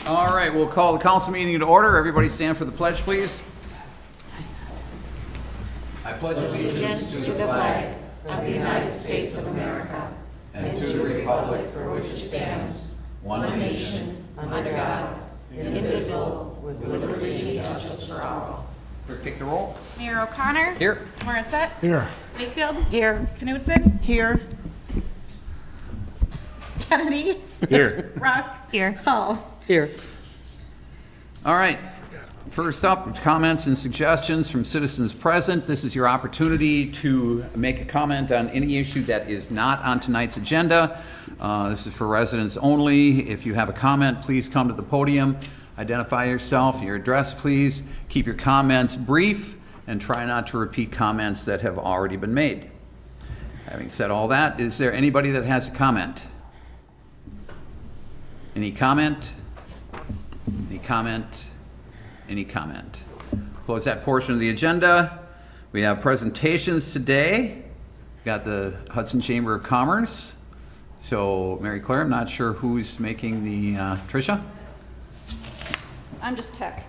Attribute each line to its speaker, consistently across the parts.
Speaker 1: All right, we'll call the council meeting to order. Everybody stand for the pledge, please. I pledge allegiance
Speaker 2: to the flag of the United States of America and to the republic for which it stands, one nation, under God, indivisible, with liberty and justice for all.
Speaker 1: Clerk, take the roll.
Speaker 3: Mayor O'Connor.
Speaker 1: Here.
Speaker 3: Morissette.
Speaker 4: Here.
Speaker 3: Wakefield.
Speaker 2: Here.
Speaker 3: Knutson.
Speaker 2: Here.
Speaker 3: Kennedy.
Speaker 4: Here.
Speaker 3: Rock.
Speaker 2: Here.
Speaker 3: Hall.
Speaker 2: Here.
Speaker 1: All right. First up, comments and suggestions from citizens present. This is your opportunity to make a comment on any issue that is not on tonight's agenda. This is for residents only. If you have a comment, please come to the podium. Identify yourself, your address, please. Keep your comments brief and try not to repeat comments that have already been made. Having said all that, is there anybody that has a comment? Any comment? Any comment? Any comment? Close that portion of the agenda. We have presentations today. We've got the Hudson Chamber of Commerce. So, Mary Claire, I'm not sure who's making the, Tricia?
Speaker 3: I'm just tech.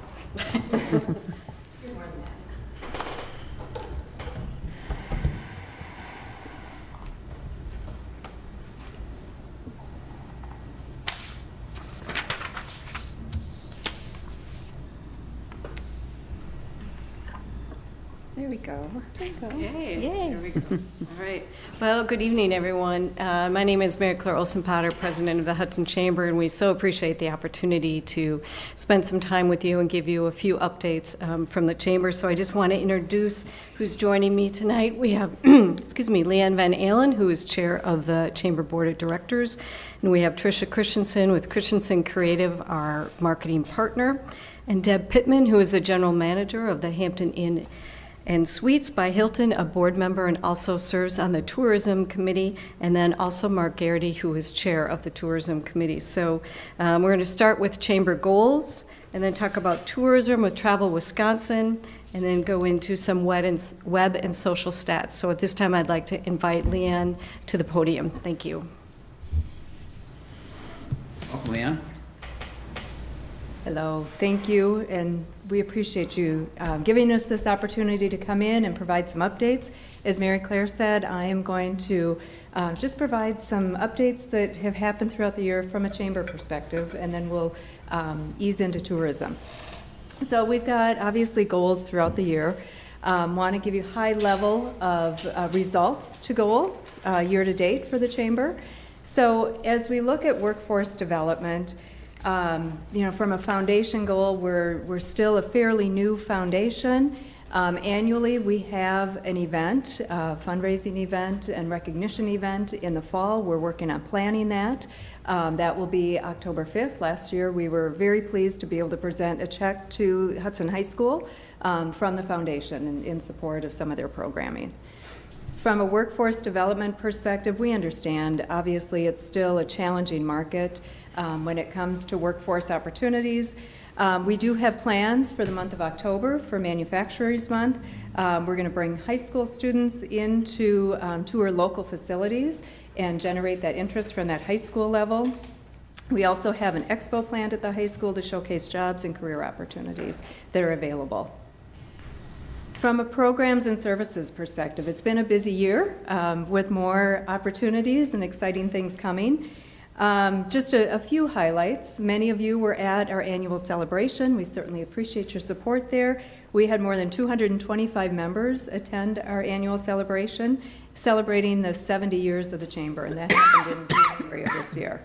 Speaker 5: There we go. There we go.
Speaker 6: Yay.
Speaker 5: Yay.
Speaker 6: There we go. All right. Well, good evening, everyone. My name is Mary Claire Olson-Potter, president of the Hudson Chamber, and we so appreciate the opportunity to spend some time with you and give you a few updates from the Chamber. So I just want to introduce who's joining me tonight. We have, excuse me, Leanne Van Allen, who is chair of the Chamber Board of Directors, and we have Tricia Christensen with Christensen Creative, our marketing partner, and Deb Pittman, who is the general manager of the Hampton Inn and Suites by Hilton, a board member and also serves on the tourism committee, and then also Mark Garrity, who is chair of the tourism committee. So we're going to start with chamber goals and then talk about tourism with Travel Wisconsin and then go into some web and social stats. So at this time, I'd like to invite Leanne to the podium. Thank you.
Speaker 1: Welcome, Leanne.
Speaker 5: Hello, thank you, and we appreciate you giving us this opportunity to come in and provide some updates. As Mary Claire said, I am going to just provide some updates that have happened throughout the year from a chamber perspective, and then we'll ease into tourism. So we've got obviously goals throughout the year. Want to give you high level of results to goal year to date for the chamber. So as we look at workforce development, from a foundation goal, we're still a fairly new foundation. Annually, we have an event, a fundraising event and recognition event in the fall. We're working on planning that. That will be October 5th. Last year, we were very pleased to be able to present a check to Hudson High School from the foundation in support of some of their programming. From a workforce development perspective, we understand, obviously, it's still a challenging market when it comes to workforce opportunities. We do have plans for the month of October for Manufacturers Month. We're going to bring high school students into tour local facilities and generate that interest from that high school level. We also have an expo planned at the high school to showcase jobs and career opportunities that are available. From a programs and services perspective, it's been a busy year with more opportunities and exciting things coming. Just a few highlights. Many of you were at our annual celebration. We certainly appreciate your support there. We had more than 225 members attend our annual celebration, celebrating the 70 years of the Chamber, and that happened in January of this year.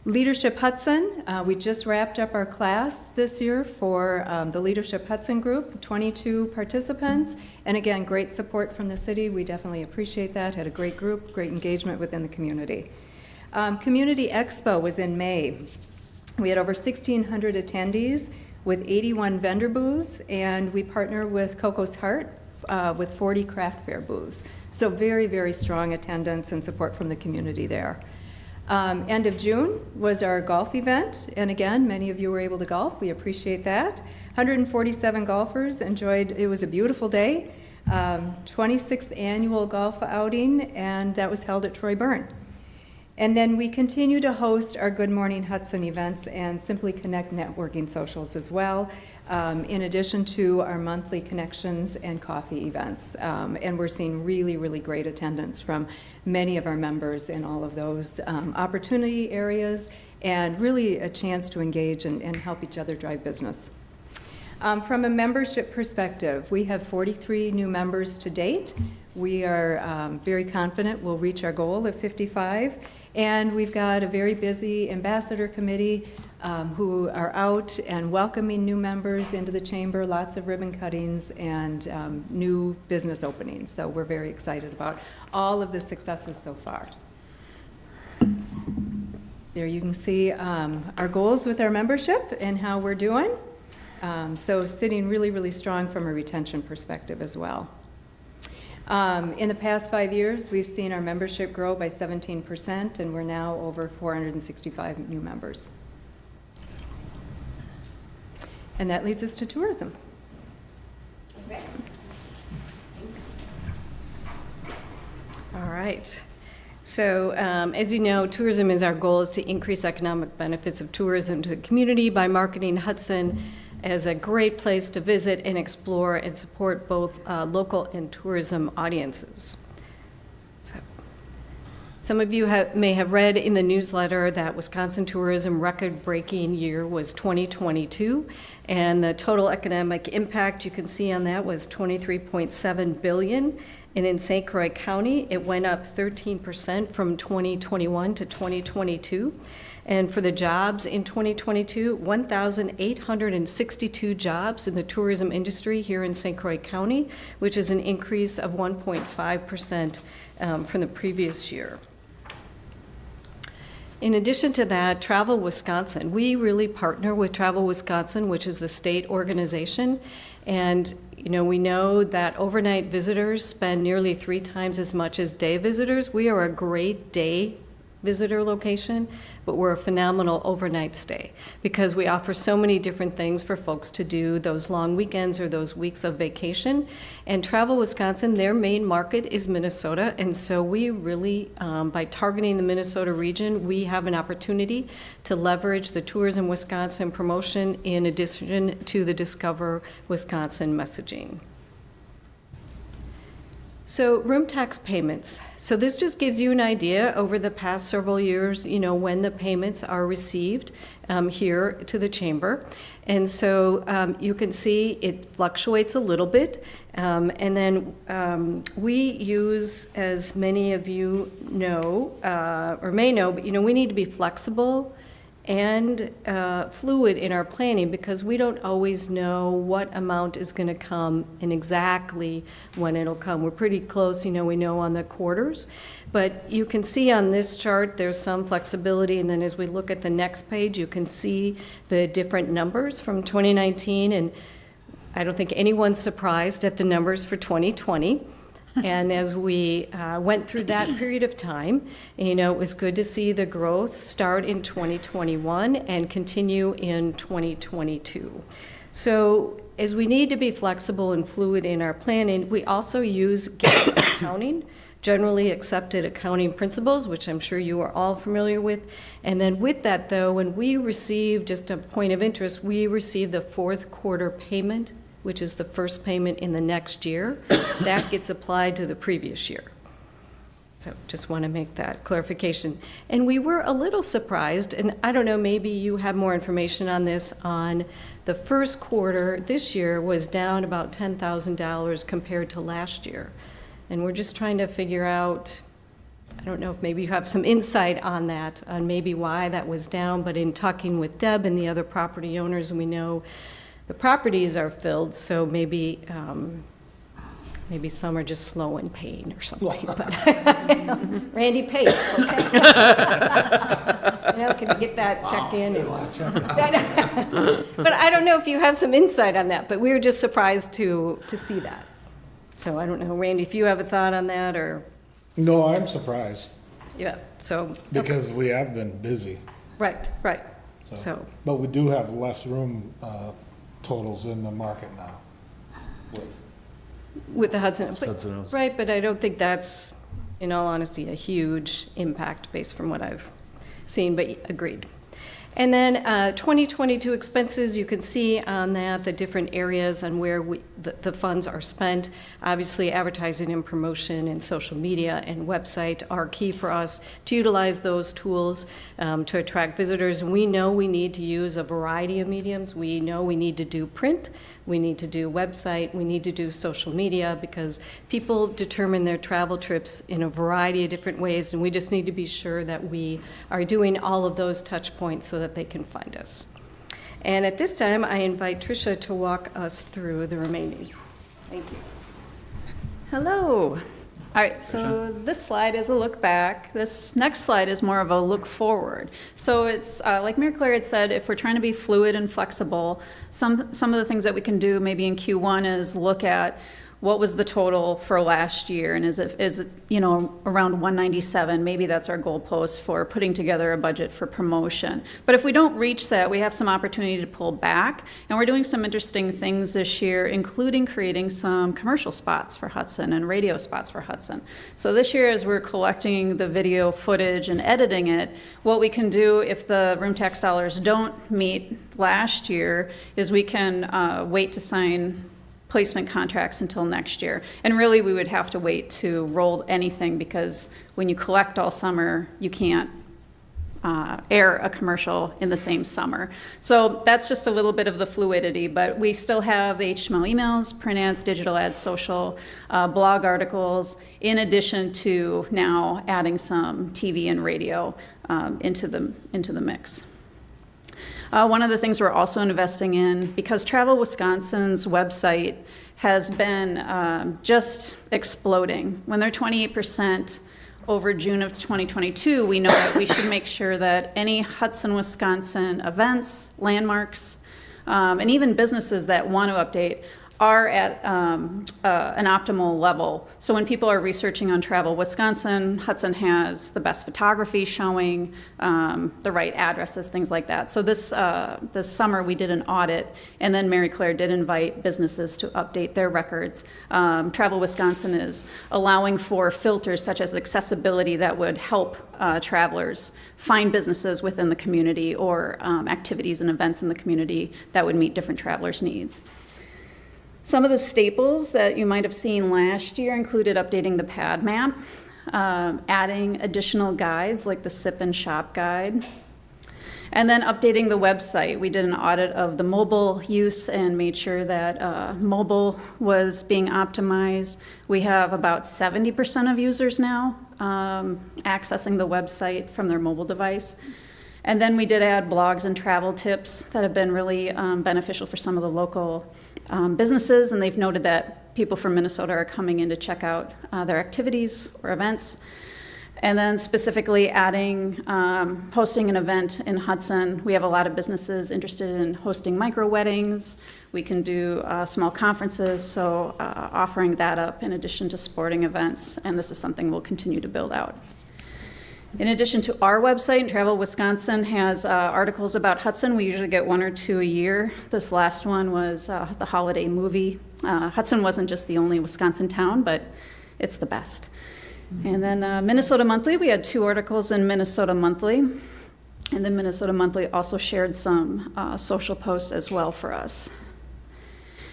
Speaker 5: Leadership Hudson, we just wrapped up our class this year for the Leadership Hudson group, 22 participants, and again, great support from the city. We definitely appreciate that. Had a great group, great engagement within the community. Community Expo was in May. We had over 1,600 attendees with 81 vendor booths, and we partner with Coco's Heart with 40 craft fair booths. So very, very strong attendance and support from the community there. End of June was our golf event, and again, many of you were able to golf. We appreciate that. 147 golfers enjoyed, it was a beautiful day, 26th annual golf outing, and that was held at Troy Byrne. And then we continue to host our Good Morning Hudson events and Simply Connect networking socials as well, in addition to our monthly connections and coffee events. And we're seeing really, really great attendance from many of our members in all of those opportunity areas, and really a chance to engage and help each other drive business. From a membership perspective, we have 43 new members to date. We are very confident we'll reach our goal of 55. And we've got a very busy ambassador committee who are out and welcoming new members into the chamber, lots of ribbon cuttings and new business openings. So we're very excited about all of the successes so far. There you can see our goals with our membership and how we're doing. So sitting really, really strong from a retention perspective as well. In the past 5 years, we've seen our membership grow by 17%, and we're now over 465 new members. And that leads us to tourism.
Speaker 6: All right. So as you know, tourism is our goal is to increase economic benefits of tourism to the community by marketing Hudson as a great place to visit and explore and support both local and tourism audiences. So, some of you may have read in the newsletter that Wisconsin tourism record-breaking year was 2022, and the total economic impact you can see on that was $23.7 billion. And in St. Croix County, it went up 13% from 2021 to 2022. And for the jobs in 2022, 1,862 jobs in the tourism industry here in St. Croix County, which is an increase of 1.5% from the previous year. In addition to that, Travel Wisconsin, we really partner with Travel Wisconsin, which is a state organization. And we know that overnight visitors spend nearly 3 times as much as day visitors. We are a great day visitor location, but we're a phenomenal overnight stay because we offer so many different things for folks to do those long weekends or those weeks of vacation. And Travel Wisconsin, their main market is Minnesota, and so we really, by targeting the Minnesota region, we have an opportunity to leverage the Tourism Wisconsin promotion in addition to the Discover Wisconsin messaging. So room tax payments. So this just gives you an idea over the past several years, when the payments are received here to the chamber. And so you can see it fluctuates a little bit. And then we use, as many of you know, or may know, but we need to be flexible and fluid in our planning because we don't always know what amount is going to come and exactly when it'll come. We're pretty close, we know on the quarters. But you can see on this chart there's some flexibility, and then as we look at the next page, you can see the different numbers from 2019, and I don't think anyone's surprised at the numbers for 2020. And as we went through that period of time, it was good to see the growth start in 2021 and continue in 2022. So as we need to be flexible and fluid in our planning, we also use GAAP accounting, generally accepted accounting principles, which I'm sure you are all familiar with. And then with that, though, when we receive, just a point of interest, we receive the fourth quarter payment, which is the first payment in the next year, that gets applied to the previous year. So just want to make that clarification. And we were a little surprised, and I don't know, maybe you have more information on this, on the first quarter this year was down about $10,000 compared to last year. And we're just trying to figure out, I don't know if maybe you have some insight on that, on maybe why that was down, but in talking with Deb and the other property owners, we know the properties are filled, so maybe maybe some are just slow in paying or something. But Randy paid, okay? Can you get that checked in? But I don't know if you have some insight on that. But we were just surprised to see that. So I don't know, Randy, if you have a thought on that, or
Speaker 4: No, I'm surprised
Speaker 6: yeah. So
Speaker 4: because we have been busy.
Speaker 6: right. So
Speaker 4: But we do have less room totals in the market now.
Speaker 6: with the Hudson,
Speaker 7: Hudson Hills.
Speaker 6: right? But I don't think that's in all honesty, a huge impact based from what I've seen, but agreed. And then 2022 expenses, you can see on that the different areas and where the funds are spent. Obviously, advertising and promotion and social media and website are key for us to utilize those tools to attract visitors. And we know we need to use a variety of mediums. We know we need to do print, we need to do website, we need to do social media, because people determine their travel trips in a variety of different ways, and we just need to be sure that we are doing all of those touch points so that they can find us. And at this time, I invite Tricia to walk us through the remaining. Thank you.
Speaker 3: Hello. All right, so this slide is a look back. This next slide is more of a look forward. So it's, like Mary Claire had said, if we're trying to be fluid and flexible, some of the things that we can do maybe in Q1 is look at what was the total for last year, and is it around 197? Maybe that's our goalpost for putting together a budget for promotion. But if we don't reach that, we have some opportunity to pull back, and we're doing some interesting things this year, including creating some commercial spots for Hudson and radio spots for Hudson. So this year, as we're collecting the video footage and editing it, what we can do if the room tax dollars don't meet last year is we can wait to sign placement contracts until next year. And really, we would have to wait to roll anything, because when you collect all summer, you can't air a commercial in the same summer. So that's just a little bit of the fluidity, but we still have the HTML emails, print ads, digital ads, social, blog articles, in addition to now adding some TV and radio into the mix. One of the things we're also investing in, because Travel Wisconsin's website has been just exploding. When they're 28% over June of 2022, we know that we should make sure that any Hudson, Wisconsin events, landmarks, and even businesses that want to update are at an optimal level. So when people are researching on Travel Wisconsin, Hudson has the best photography showing, the right addresses, things like that. So this summer we did an audit, and then Mary Claire did invite businesses to update their records. Travel Wisconsin is allowing for filters such as accessibility that would help travelers find businesses within the community, or activities and events in the community that would meet different travelers' needs. Some of the staples that you might have seen last year included updating the pad map, adding additional guides like the Sip and Shop guide, and then updating the website. We did an audit of the mobile use and made sure that mobile was being optimized. We have about 70% of users now accessing the website from their mobile device. And then we did add blogs and travel tips that have been really beneficial for some of the local businesses, and they've noted that people from Minnesota are coming in to check out their activities or events. And then specifically adding, hosting an event in Hudson. We have a lot of businesses interested in hosting micro weddings. We can do small conferences, so offering that up in addition to sporting events, and this is something we'll continue to build out. In addition to our website, Travel Wisconsin has articles about Hudson. We usually get 1 or 2 a year. This last one was the holiday movie. Hudson wasn't just the only Wisconsin town, but it's the best. And then Minnesota Monthly, we had 2 articles in Minnesota Monthly. And then Minnesota Monthly also shared some social posts as well for us.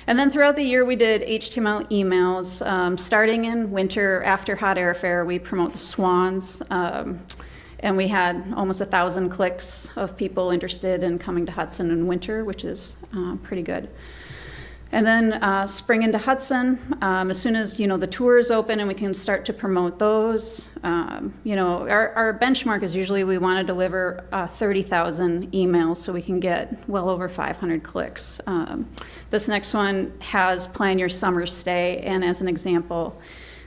Speaker 3: And then throughout the year, we did HTML emails. Starting in winter, after Hot Airfare, we promote the Swans. And we had almost 1,000 clicks of people interested in coming to Hudson in winter, which is pretty good. And then spring into Hudson, as soon as the tours open and we can start to promote those, our benchmark is usually we want to deliver 30,000 emails so we can get well over 500 clicks. This next one has Plan Your Summer Stay, and as an example,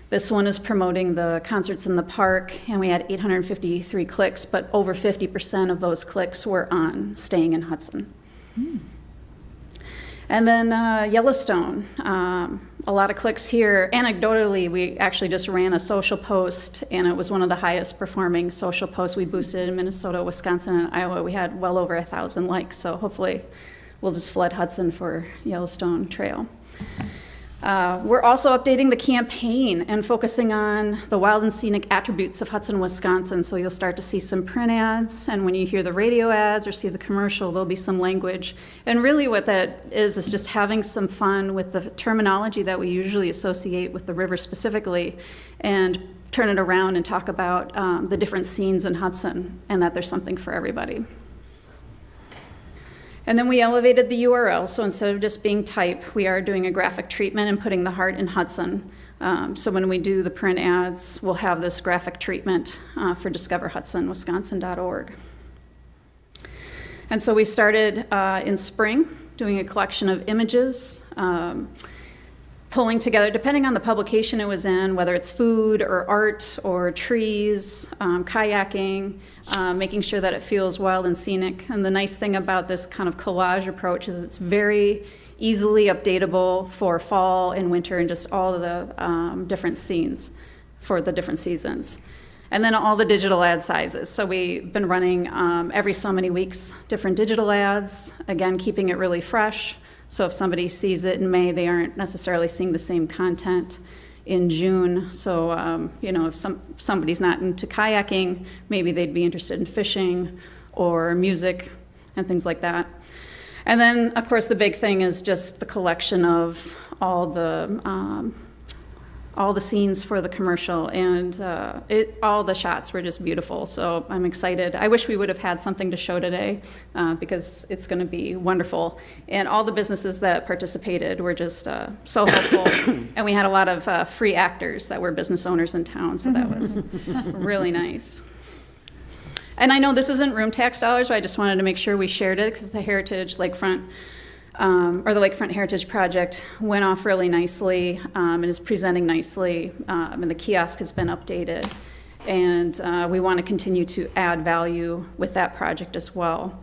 Speaker 3: this one is promoting the concerts in the park, and we had 853 clicks, but over 50% of those clicks were on staying in Hudson. And then Yellowstone, a lot of clicks here. Anecdotally, we actually just ran a social post, and it was one of the highest performing social posts we boosted in Minnesota, Wisconsin, and Iowa. We had well over 1,000 likes, so hopefully we'll just flood Hudson for Yellowstone Trail. We're also updating the campaign and focusing on the wild and scenic attributes of Hudson, Wisconsin. So you'll start to see some print ads, and when you hear the radio ads or see the commercial, there'll be some language. And really what that is just having some fun with the terminology that we usually associate with the river specifically, and turn it around and talk about the different scenes in Hudson, and that there's something for everybody. And then we elevated the URL, so instead of just being type, we are doing a graphic treatment and putting the heart in Hudson. So when we do the print ads, we'll have this graphic treatment for discoverhudsonwisconsin.org. And so we started in spring doing a collection of images, pulling together, depending on the publication it was in, whether it's food or art or trees, kayaking, making sure that it feels wild and scenic. And the nice thing about this kind of collage approach is it's very easily updatable for fall and winter and just all of the different scenes for the different seasons. And then all the digital ad sizes. So we've been running every so many weeks different digital ads, again, keeping it really fresh. So if somebody sees it in May, they aren't necessarily seeing the same content in June. So, you know, if somebody's not into kayaking, maybe they'd be interested in fishing or music and things like that. And then, of course, the big thing is just the collection of all the scenes for the commercial, and all the shots were just beautiful. So I'm excited. I wish we would have had something to show today because it's going to be wonderful. And all the businesses that participated were just so helpful. And we had a lot of free actors that were business owners in town, so that was really nice. And I know this isn't room tax dollars, but I just wanted to make sure we shared it because the Heritage Lakefront or the Lakefront Heritage Project went off really nicely and is presenting nicely, and the kiosk has been updated. And we want to continue to add value with that project as well.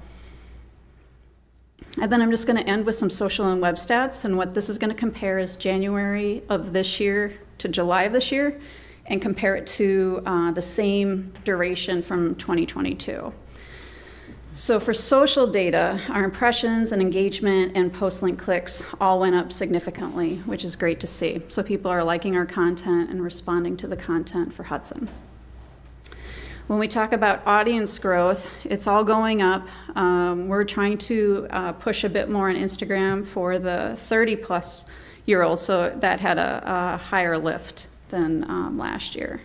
Speaker 3: And then I'm just going to end with some social and web stats, and what this is going to compare is January of this year to July of this year, and compare it to the same duration from 2022. So for social data, our impressions and engagement and post-link clicks all went up significantly, which is great to see. So people are liking our content and responding to the content for Hudson. When we talk about audience growth, it's all going up. We're trying to push a bit more on Instagram for the 30-plus year olds, so that had a higher lift than last year.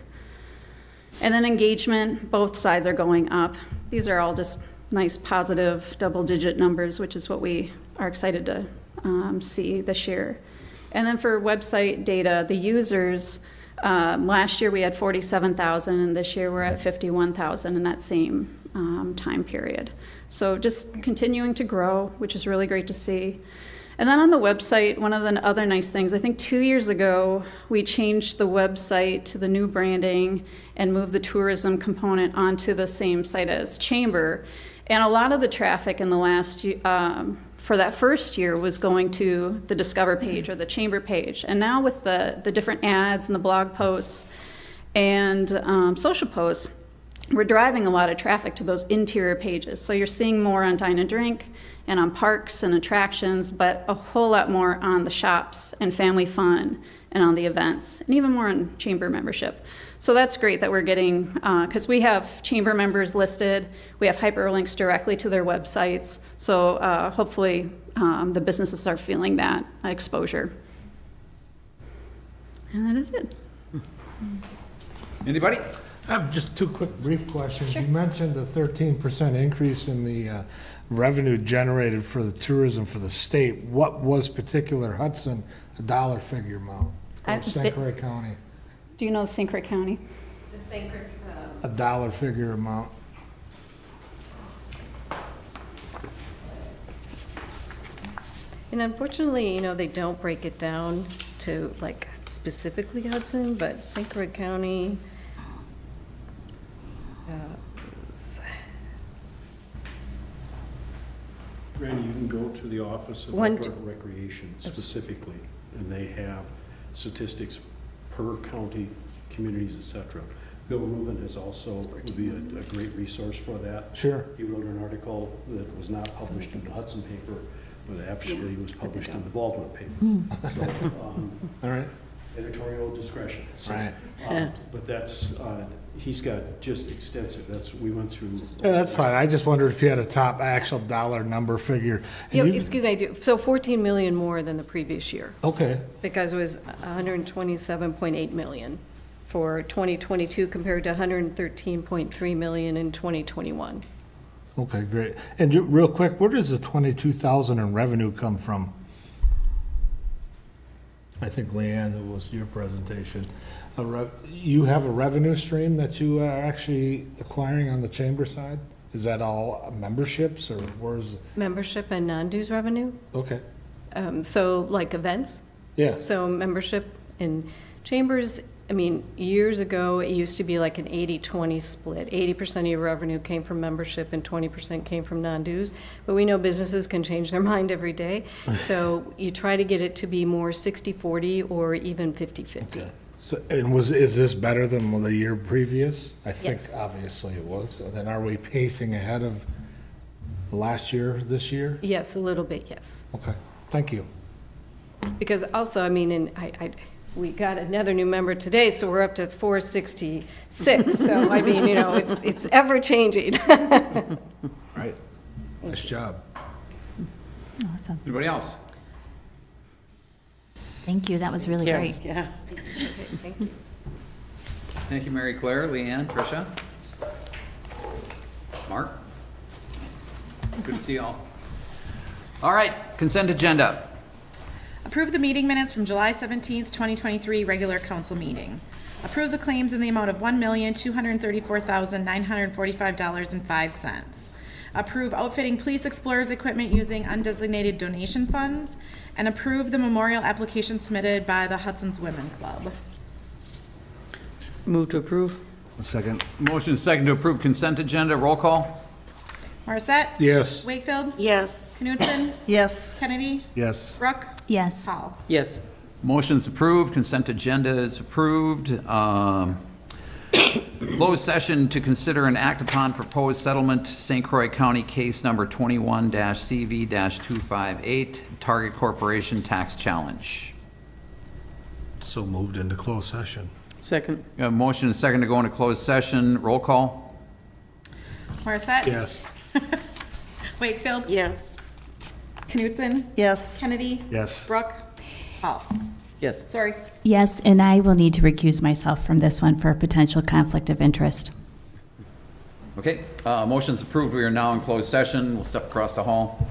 Speaker 3: And then engagement, both sides are going up. These are all just nice positive double-digit numbers, which is what we are excited to see this year. And then for website data, the users, last year we had 47,000, and this year we're at 51,000 in that same time period. So just continuing to grow, which is really great to see. And then on the website, one of the other nice things, I think 2 years ago, we changed the website to the new branding and moved the tourism component onto the same site as Chamber. And a lot of the traffic in the last, for that first year was going to the Discover page or the Chamber page. And now with the different ads and the blog posts and social posts, we're driving a lot of traffic to those interior pages. So you're seeing more on Dine and Drink and on parks and attractions, but a whole lot more on the shops and family fun and on the events, and even more on Chamber membership. So that's great that we're getting, because we have Chamber members listed, we have hyperlinks directly to their websites, so hopefully the businesses are feeling that exposure. And that is it.
Speaker 1: Anybody?
Speaker 4: I have just two quick brief questions. You mentioned a 13% increase in the revenue generated for the tourism for the state. What was particular Hudson, a dollar figure amount? Or St. Croix County?
Speaker 3: Do you know St. Croix County?
Speaker 6: The St. Croix,
Speaker 4: A dollar figure amount.
Speaker 6: and unfortunately, you know, they don't break it down to like specifically Hudson, but St. Croix County.
Speaker 7: Randy, you can go to the Office of
Speaker 6: One-
Speaker 7: Outdoor Recreation specifically, and they have statistics per county, communities, et cetera. Bill Rubin is also, would be a great resource for that.
Speaker 4: Sure.
Speaker 7: He wrote an article that was not published in the Hudson paper, but actually it was published in the Baldwin paper. So,
Speaker 4: All right,
Speaker 7: editorial discretion. So,
Speaker 4: right.
Speaker 7: But that's, he's got just extensive, we went through.
Speaker 4: Yeah, that's fine. I just wondered if you had a top actual dollar number figure. And
Speaker 6: Yeah,
Speaker 4: you-
Speaker 6: excuse me, I do. So 14 million more than the previous year,
Speaker 4: Okay,
Speaker 6: because it was 127.8 million for 2022 compared to 113.3 million in 2021.
Speaker 4: okay, great. And real quick, where does the 22,000 in revenue come from? I think Leanne, it was your presentation. You have a revenue stream that you are actually acquiring on the chamber side? Is that all memberships or where's,
Speaker 6: Membership and non-dues revenue,
Speaker 4: okay,
Speaker 6: so like events.
Speaker 4: yeah,
Speaker 6: So membership in chambers, I mean, years ago, it used to be like an 80-20 split. 80% of your revenue came from membership and 20% came from non-dues. But we know businesses can change their mind every day. So you try to get it to be more 60-40 or even 50-50.
Speaker 4: okay. So, and is this better than the year previous? I think
Speaker 6: Yes.
Speaker 4: obviously it was. So then are we pacing ahead of last year, this year?
Speaker 6: Yes, a little bit, yes.
Speaker 4: Okay, thank you.
Speaker 6: Because also, I mean, and we got another new member today, so we're up to 466. So, I mean, you know, it's ever-changing.
Speaker 4: Right, nice job.
Speaker 2: Awesome.
Speaker 1: Anybody else?
Speaker 2: Thank you. That was really great.
Speaker 6: Okay, thank you.
Speaker 1: Thank you, Mary Claire, Leanne, Tricia. Mark? Good to see you all. All right, consent agenda.
Speaker 8: Approve the meeting minutes from July 17th, 2023, regular council meeting. Approve the claims in the amount of $1,234,945.05. Approve outfitting police explorers equipment using undesignated donation funds. And approve the memorial application submitted by the Hudson's Women Club.
Speaker 9: Move to approve.
Speaker 4: A second.
Speaker 1: Motion is second to approve consent agenda. Roll call?
Speaker 8: Morissette?
Speaker 4: Yes.
Speaker 8: Wakefield?
Speaker 9: Yes.
Speaker 8: Knutson?
Speaker 9: Yes.
Speaker 8: Kennedy?
Speaker 4: Yes.
Speaker 8: Brooke?
Speaker 2: Yes.
Speaker 8: Hall?
Speaker 9: Yes.
Speaker 1: Motion's approved, consent agenda is approved. Closed session to consider and act upon proposed settlement, St. Croix County case number 21-CV-258, Target Corporation Tax Challenge.
Speaker 4: So moved into closed session.
Speaker 9: Second.
Speaker 1: Motion is second to go into closed session. Roll call?
Speaker 8: Morissette?
Speaker 4: Yes.
Speaker 8: Wakefield?
Speaker 9: Yes.
Speaker 8: Knutson?
Speaker 9: Yes.
Speaker 8: Kennedy?
Speaker 4: Yes.
Speaker 8: Brooke? Hall?
Speaker 9: Yes.
Speaker 8: Sorry.
Speaker 2: Yes, and I will need to recuse myself from this one for a potential conflict of interest.
Speaker 1: Okay, motion's approved. We are now in closed session. We'll step across the hall.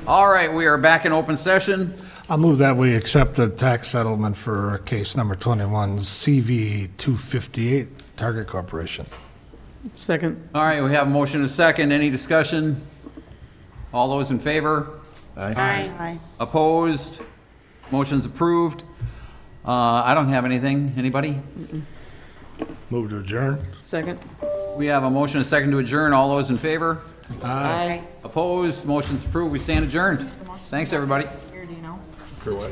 Speaker 1: All right, we are back in open session.
Speaker 4: I'll move that we accept the tax settlement for case number 21, CV 258, Target Corporation.
Speaker 2: Second.
Speaker 1: All right, we have a motion and a second. Any discussion? All those in favor?
Speaker 2: Aye.
Speaker 1: Opposed? Motion's approved. I don't have anything. Anybody?
Speaker 4: Move to adjourn.
Speaker 2: Second.
Speaker 1: We have a motion and a second to adjourn. All those in favor?
Speaker 2: Aye.
Speaker 1: Opposed? Motion's approved. We stand adjourned. Thanks, everybody.
Speaker 2: Here, do you know?
Speaker 4: For what?